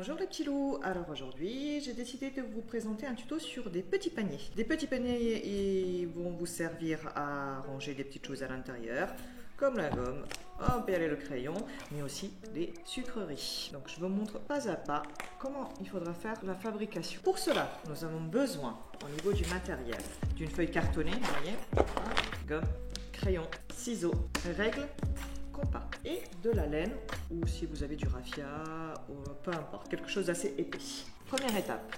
Bonjour les petits loups, alors aujourd'hui j'ai décidé de vous présenter un tuto sur des petits paniers. Des petits paniers ils vont vous servir à ranger des petites choses à l'intérieur, comme la gomme, et le crayon, mais aussi des sucreries. Donc je vous montre pas à pas comment il faudra faire la fabrication. Pour cela, nous avons besoin, au niveau du matériel, d'une feuille cartonnée, vous voyez, gomme, crayon, ciseaux, règles, compas et de la laine ou si vous avez du raffia ou peu importe, quelque chose d'assez épais. Première étape,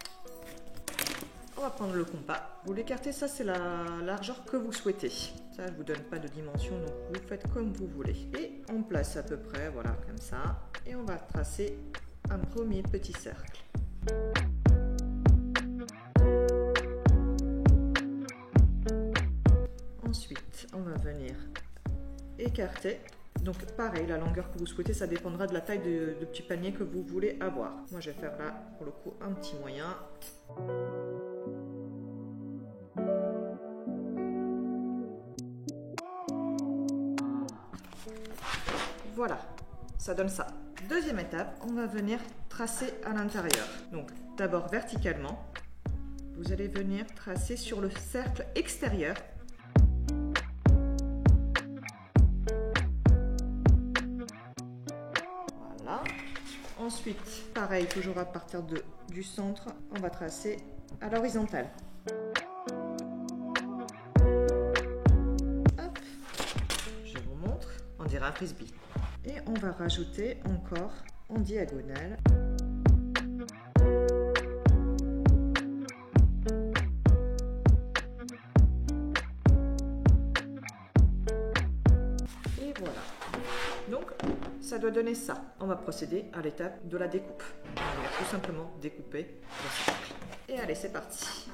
on va prendre le compas, vous l'écartez, ça c'est la largeur que vous souhaitez, ça je vous donne pas de dimension donc vous faites comme vous voulez et on place à peu près voilà comme ça et on va tracer un premier petit cercle. Ensuite on va venir écarter. Donc pareil, la longueur que vous souhaitez, ça dépendra de la taille de petit panier que vous voulez avoir. Moi je vais faire là, pour le coup, un petit moyen. Voilà, ça donne ça. Deuxième étape, on va venir tracer à l'intérieur. Donc d'abord verticalement, vous allez venir tracer sur le cercle extérieur. Ensuite, pareil, toujours à partir du centre, on va tracer à l'horizontale. Hop, je vous montre, on dirait un frisbee. Et on va rajouter encore en diagonale. Et voilà. Donc, ça doit donner ça. On va procéder à l'étape de la découpe. On va tout simplement découper le cercle. Et allez, c'est parti.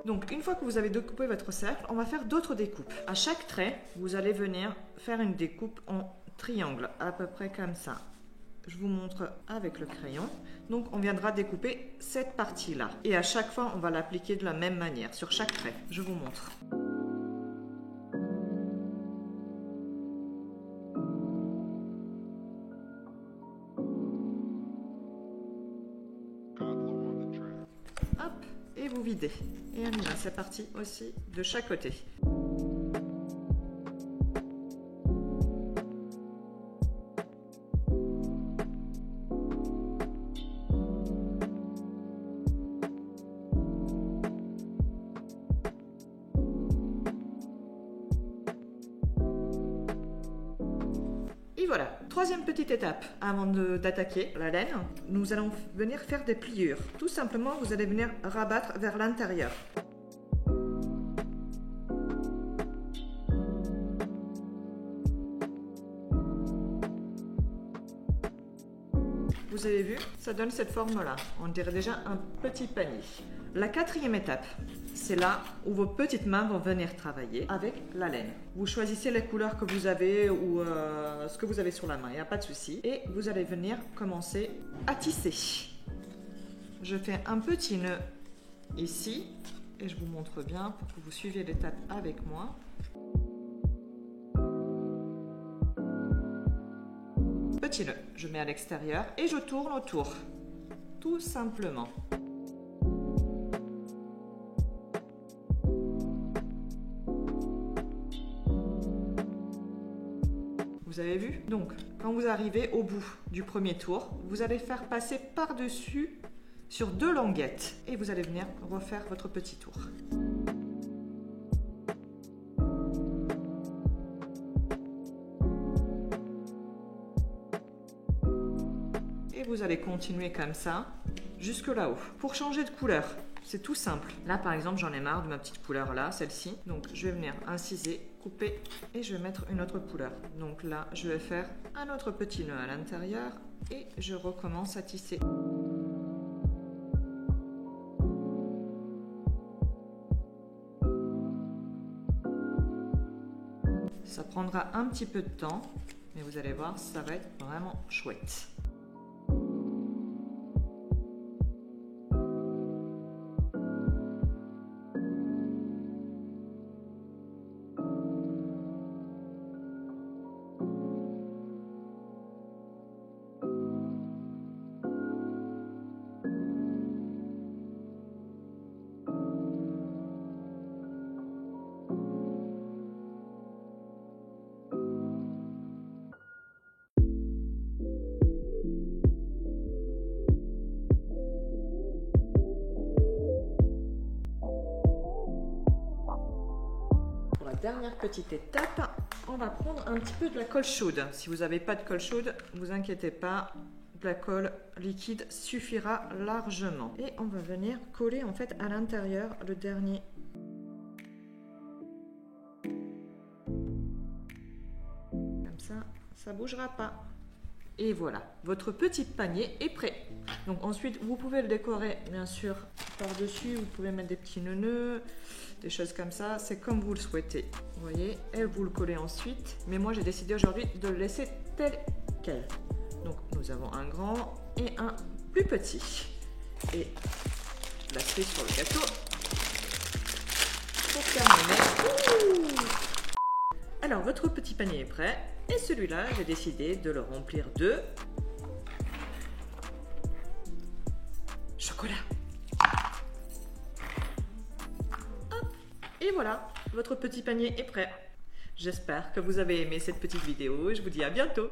Donc, une fois que vous avez découpé votre cercle, on va faire d'autres découpes. À chaque trait, vous allez venir faire une découpe en triangle, à peu près comme ça. Je vous montre avec le crayon. Donc, on viendra découper cette partie-là. Et à chaque fois, on va l'appliquer de la même manière, sur chaque trait. Je vous montre. Hop, et vous videz. Et on y va, c'est parti aussi de chaque côté. Et voilà, troisième petite étape avant d'attaquer la laine, nous allons venir faire des pliures. Tout simplement, vous allez venir rabattre vers l'intérieur. Vous avez vu, ça donne cette forme-là. On dirait déjà un petit panier. La quatrième étape, c'est là où vos petites mains vont venir travailler avec la laine. Vous choisissez les couleurs que vous avez ou ce que vous avez sur la main, il n'y a pas de souci. Et vous allez venir commencer à tisser. Je fais un petit nœud ici et je vous montre bien pour que vous suiviez l'étape avec moi. Petit nœud, je mets à l'extérieur et je tourne autour, tout simplement. Vous avez vu? Donc, quand vous arrivez au bout du premier tour, vous allez faire passer par-dessus sur deux languettes et vous allez venir refaire votre petit tour. Et vous allez continuer comme ça jusque là-haut. Pour changer de couleur, c'est tout simple. Là, par exemple, j'en ai marre de ma petite couleur là, celle-ci. Donc, je vais venir inciser, couper et je vais mettre une autre couleur. Donc là, je vais faire un autre petit nœud à l'intérieur et je recommence à tisser. Ça prendra un petit peu de temps, mais vous allez voir, ça va être vraiment chouette. la dernière petite étape, on va prendre un petit peu de la colle chaude. Si vous n'avez pas de colle chaude, ne vous inquiétez pas, de la colle liquide suffira largement. Et on va venir coller en fait à l'intérieur le dernier. Comme ça ne bougera pas. Et voilà, votre petit panier est prêt. Donc ensuite, vous pouvez le décorer, bien sûr, par-dessus. Vous pouvez mettre des petits nœuds, des choses comme ça. C'est comme vous le souhaitez. Vous voyez, et vous le collez ensuite. Mais moi, j'ai décidé aujourd'hui de le laisser tel quel. Donc, nous avons un grand et un plus petit. Et la cerise sur le gâteau. Pour terminer. Alors, votre petit panier est prêt. Et celui-là, j'ai décidé de le remplir de chocolat. Hop. Et voilà, votre petit panier est prêt. J'espère que vous avez aimé cette petite vidéo et je vous dis à bientôt.